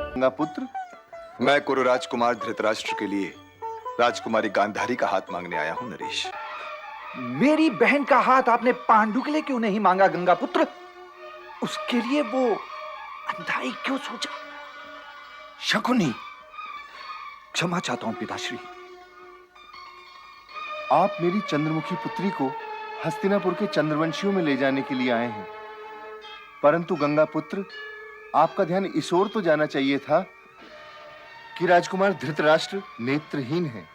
गंगा पुत्र, मैं कुरु राजकुमार धृतराष्ट्र के लिए राजकुमारी गांधारी का हाथ मांगने आया हूं नरेश। मेरी बहन का हाथ आपने पांडु के लिए क्यों नहीं मांगा गंगा पुत्र? उसके लिए वो अंधाई क्यों सोचा? शकुनी, क्षमा चाहता हूं पिताश्री। आप मेरी चंद्रमुखी पुत्री को हस्तिनापुर के चंद्रवंशियों में ले जाने के लिए आए हैं, परंतु गंगा पुत्र, आपका ध्यान इस ओर तो जाना चाहिए था कि राजकुमार धृतराष्ट्र नेत्रहीन हैं।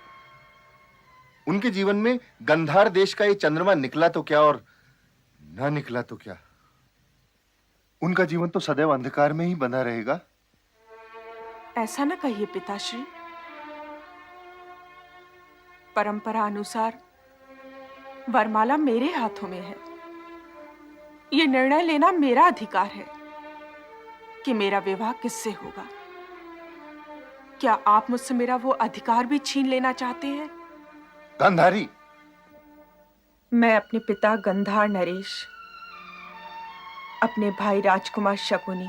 उनके जीवन में गंधार देश का ये चंद्रमा निकला तो क्या और ना निकला तो क्या, उनका जीवन तो सदैव अंधकार में ही बंधा रहेगा। ऐसा न कहिए पिताश्री। परंपरा अनुसार वरमाला मेरे हाथों में है। यह निर्णय लेना मेरा अधिकार है कि मेरा विवाह किससे होगा। क्या आप मुझसे मेरा वो अधिकार भी छीन लेना चाहते हैं? गांधारी, मैं अपने पिता गंधार नरेश, अपने भाई राजकुमार शकुनी,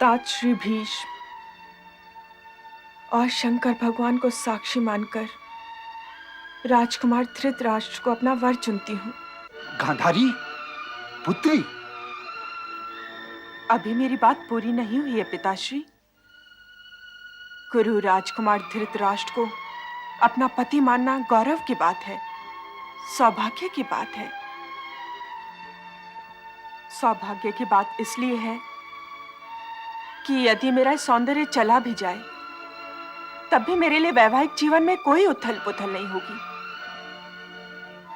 तात श्री भीष्म और शंकर भगवान को साक्षी मानकर राजकुमार धृतराष्ट्र को अपना वर चुनती हूं। गांधारी पुत्री, अभी मेरी बात पूरी नहीं हुई है पिताश्री। गुरु राजकुमार धृतराष्ट्र को अपना पति मानना गौरव की बात है, सौभाग्य की बात है। सौभाग्य की बात इसलिए है कि यदि मेरा सौंदर्य चला भी जाए तब भी मेरे लिए वैवाहिक जीवन में कोई उथल पुथल नहीं होगी,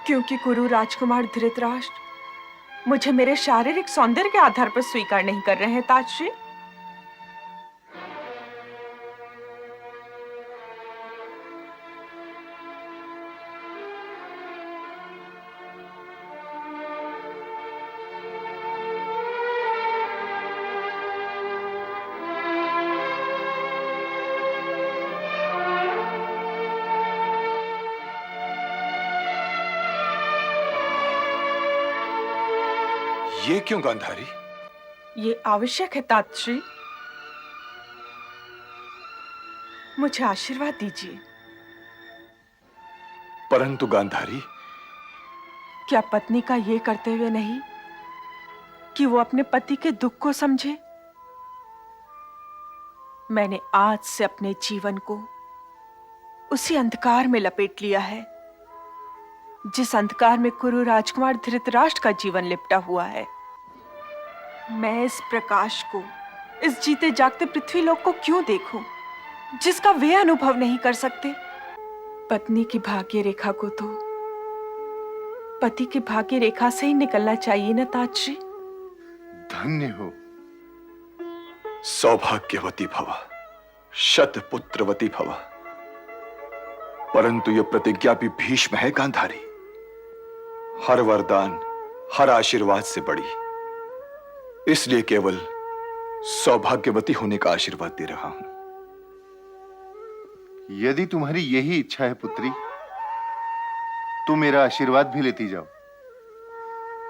क्योंकि गुरु राजकुमार धृतराष्ट्र मुझे मेरे शारीरिक सौंदर्य के आधार पर स्वीकार नहीं कर रहे हैं ताजश्री। ये क्यों गांधारी? ये आवश्यक है ताजश्री। मुझे आशीर्वाद दीजिए। परंतु गांधारी, क्या पत्नी का ये कर्तव्य नहीं कि वो अपने पति के दुख को समझे? मैंने आज से अपने जीवन को उसी अंधकार में लपेट लिया है जिस अंधकार में कुरु राजकुमार धृतराष्ट्र का जीवन लिपटा हुआ है। मैं इस प्रकाश को, इस जीते जागते पृथ्वीलोक को क्यों देखूं जिसका वे अनुभव नहीं कर सकते? पत्नी की भाग्य रेखा को तो पति की भाग्य रेखा से ही निकलना चाहिए ना ताजश्री। धन्य हो। सौभाग्यवती भव, शतपुत्रवती भव। परंतु यह प्रतिज्ञा भी भीष्म है गांधारी। हर वरदान, हर आशीर्वाद से बड़ी, इसलिए केवल सौभाग्यवती होने का आशीर्वाद दे रहा हूं। यदि तुम्हारी यही इच्छा है पुत्री, तो मेरा आशीर्वाद भी लेती जाओ।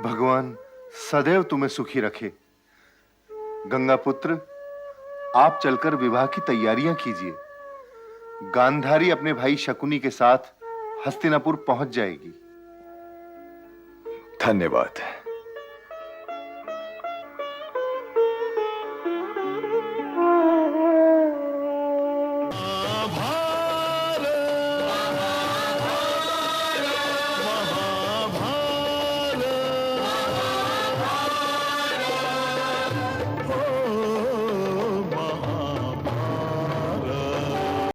भगवान सदैव तुम्हें सुखी रखे। गंगा पुत्र, आप चलकर विवाह की तैयारियां कीजिए। गांधारी अपने भाई शकुनी के साथ हस्तिनापुर पहुंच जाएगी। धन्यवाद।